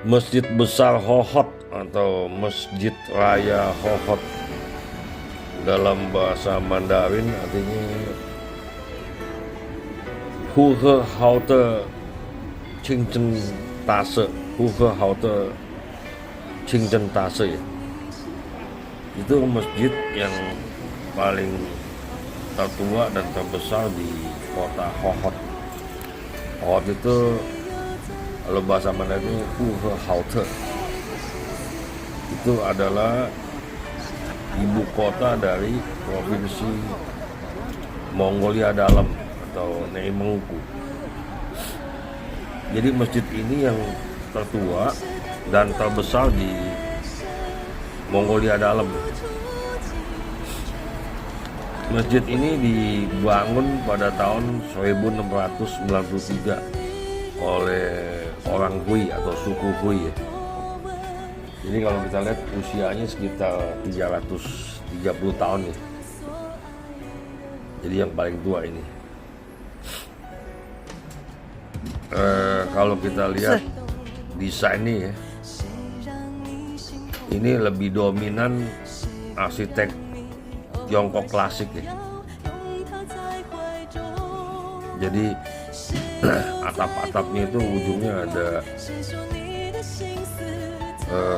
Masjid Besar Hohhot atau Masjid Raya Hohhot dalam bahasa Mandarin artinya Huhe Haute Qingzhen Tase, Huhe Haute Qingzhen Tase ya. Itu masjid yang paling tertua dan terbesar di kota Hohhot. Hohhot itu kalau bahasa Mandarin Huhe Haute itu adalah ibu kota dari provinsi Mongolia Dalam atau Neimengku. Jadi masjid ini yang tertua dan terbesar di Mongolia Dalam. Masjid ini dibangun pada tahun 1693 oleh orang Hui atau suku Hui ya. Jadi kalau kita lihat usianya sekitar 330 tahun nih. Jadi yang paling tua ini. Kalau kita lihat desainnya ya, ini lebih dominan arsitek Tiongkok klasik ya. Jadi atap-atapnya itu ujungnya ada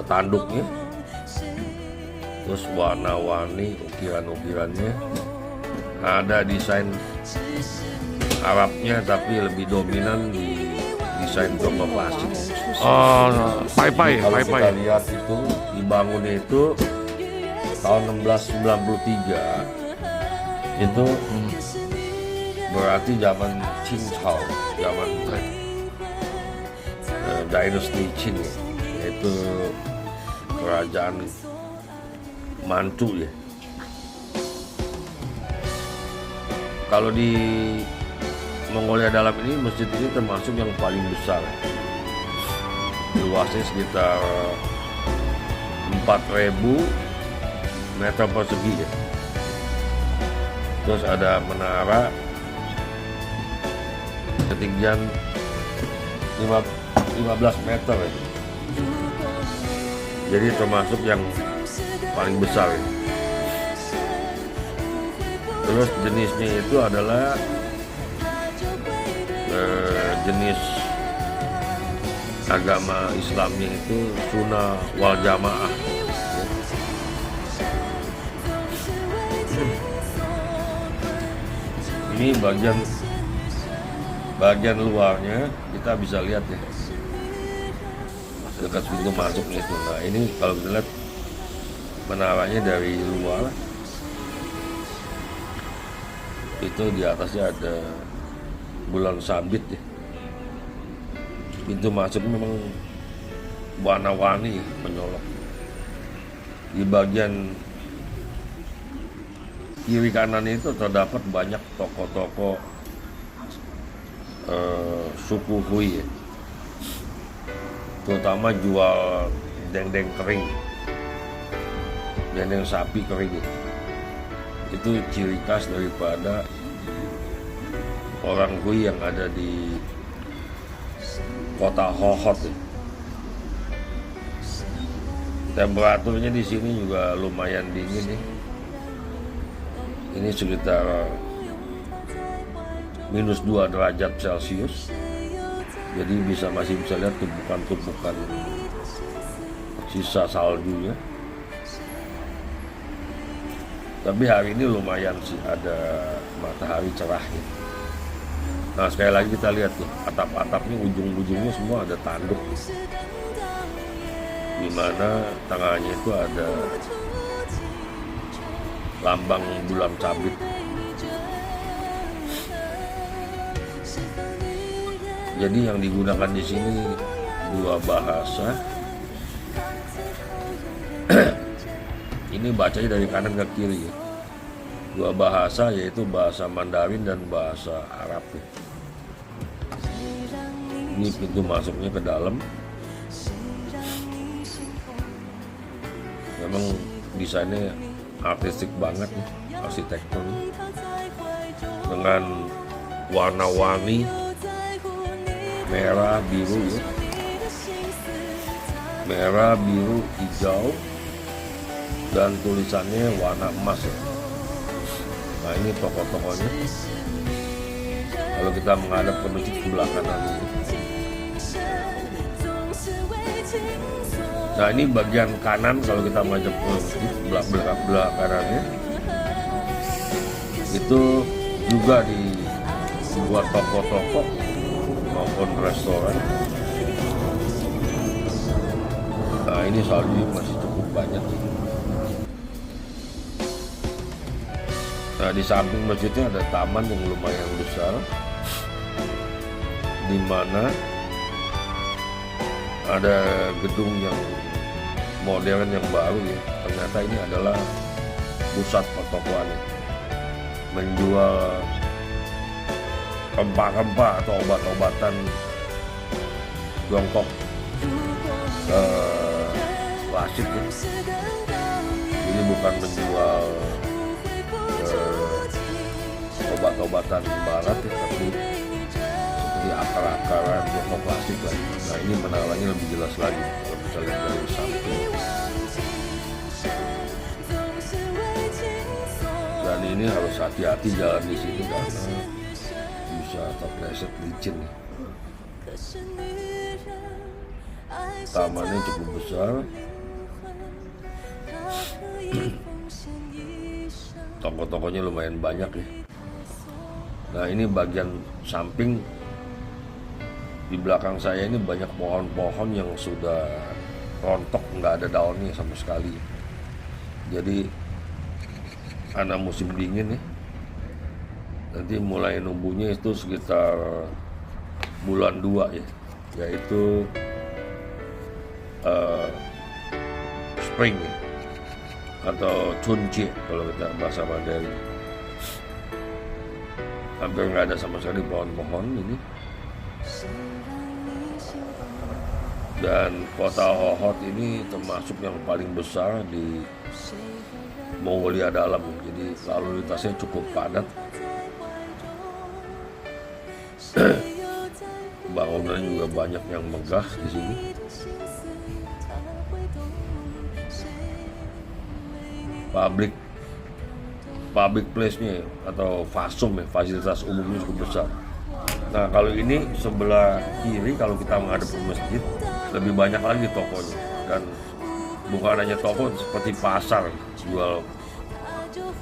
tanduknya, terus warna-warni ukiran-ukirannya, ada desain Arabnya tapi lebih dominan di desain Tiongkok klasik. Pai-pai. Kalau kita lihat itu dibangunnya itu tahun 1693 itu berarti zaman Qing Cao, zaman dinasti Qing ya, yaitu kerajaan Manchu ya. Kalau di Mongolia Dalam ini masjid ini termasuk yang paling besar ya. Luasnya sekitar 4.000 meter persegi ya. Terus ada menara ketinggian 15 meter ya. Jadi termasuk yang paling besar ya. Terus jenisnya itu adalah jenis agama Islamnya itu Sunnah wal Jamaah. Ini bagian luarnya kita bisa lihat ya, dekat pintu masuknya itu. Nah ini kalau kita lihat menaranya dari luar, itu di atasnya ada bulan sabit ya. Pintu masuk memang warna-warni menyolok. Di bagian kiri kanan itu terdapat banyak toko-toko suku Hui ya. Terutama jual dendeng kering, dendeng sapi kering ya. Itu ciri khas daripada orang Hui yang ada di kota Hohhot ya. Temperaturnya di sini juga lumayan dingin ya. Ini sekitar -2 derajat Celcius. Jadi masih bisa lihat tumpukan-tumpukan sisa saljunya. Tapi hari ini lumayan sih, ada matahari cerah ya. Nah sekali lagi kita lihat tuh atap-atapnya ujung-ujungnya semua ada tanduk, di mana tengahnya itu ada lambang bulan sabit. Jadi yang digunakan di sini dua bahasa. Ini bacanya dari kanan ke kiri ya. Dua bahasa yaitu bahasa Mandarin dan bahasa Arab ya. Ini pintu masuknya ke dalam. Memang desainnya artistik banget nih, arsitekturnya. Dengan warna-warni merah, biru ya. merah, biru, hijau, dan tulisannya warna emas ya. Nah ini toko-tokonya. Kalau kita menghadap ke masjid sebelah kanan ini. Nah ini bagian kanan kalau kita menghadap ke masjid belah kanannya. Itu juga dibuat toko-toko maupun restoran. Nah ini salju masih cukup banyak. Nah di samping masjidnya ada taman yang lumayan besar, di mana ada gedung yang modern yang baru ya. Ternyata ini adalah pusat pertokoan, menjual rempah-rempah atau obat-obatan Tiongkok klasik ya. Ini bukan menjual obat-obatan barat ya, tapi seperti akar-akaran Tiongkok klasik lah. Nah ini penawarannya lebih jelas lagi kalau bisa lihat dari samping. Dan ini harus hati-hati jalan di sini karena bisa terpleset licin nih. Tamannya cukup besar. Toko-tokonya lumayan banyak ya. Nah ini bagian samping di belakang saya ini banyak pohon-pohon yang sudah rontok, nggak ada daunnya sama sekali. Jadi karena musim dingin ya, nanti mulai numbuhnya itu sekitar bulan 2 ya, yaitu spring ya, atau chunci kalau kita bahasa Mandarin. Hampir nggak ada sama sekali pohon-pohon ini. Dan kota Hohhot ini termasuk yang paling besar di Mongolia Dalam, jadi lalu lintasnya cukup padat. Bangunan juga banyak yang megah di sini. Public place-nya atau fasum ya, fasilitas umumnya cukup besar. Nah kalau ini sebelah kiri kalau kita menghadap ke masjid lebih banyak lagi tokonya, dan bukan hanya toko seperti pasar jual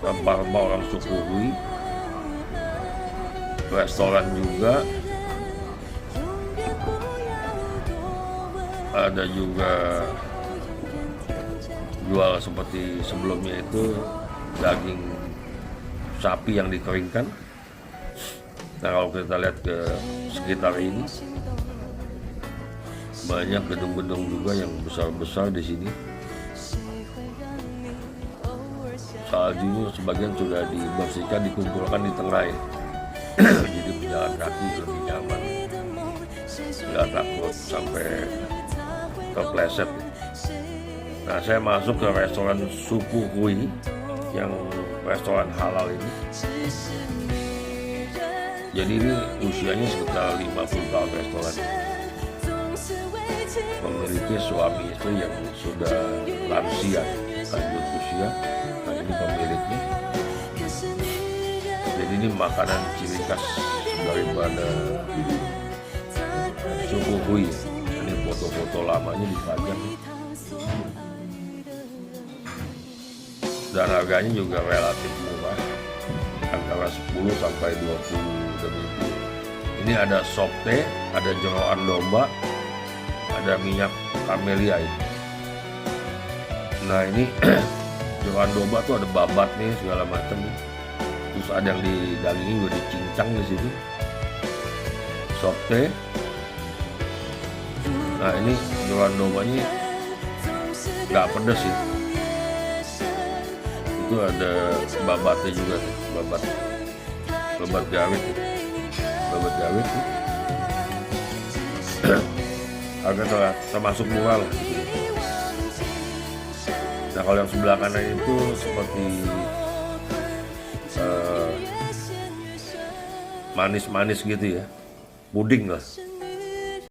rempah-rempah orang suku Hui, restoran juga ada, juga jual seperti sebelumnya itu daging sapi yang dikeringkan. Nah kalau kita lihat ke sekitar ini banyak gedung-gedung juga yang besar-besar di sini. Saljunya sebagian sudah dibersihkan, dikumpulkan di tengah ya. Jadi berjalan kaki lebih nyaman, nggak takut sampai terpleset. Nah saya masuk ke restoran suku Hui, yang restoran halal ini. Jadi ini usianya sekitar 50 tahun restoran. Memiliki suami istri yang sudah lansia, lanjut usia. Nah ini pemiliknya. Jadi ini makanan ciri khas daripada suku Hui. Ini foto-foto lamanya dipajang. Dan harganya juga relatif murah, antara 10 sampai 20 ribu. Ini ada sop teh, ada jeroan domba, ada minyak kamelia ini. Nah ini jeroan domba tuh ada babat nih segala macam. Terus ada yang di dagingnya juga dicincang di sini. Sop teh. Nah ini jeroan dombanya nggak pedes sih. Itu ada babatnya juga nih, babat gawit nih. Babat gawit nih. Harga termasuk murah lah. Nah kalau yang sebelah kanan itu seperti manis-manis gitu ya, puding lah.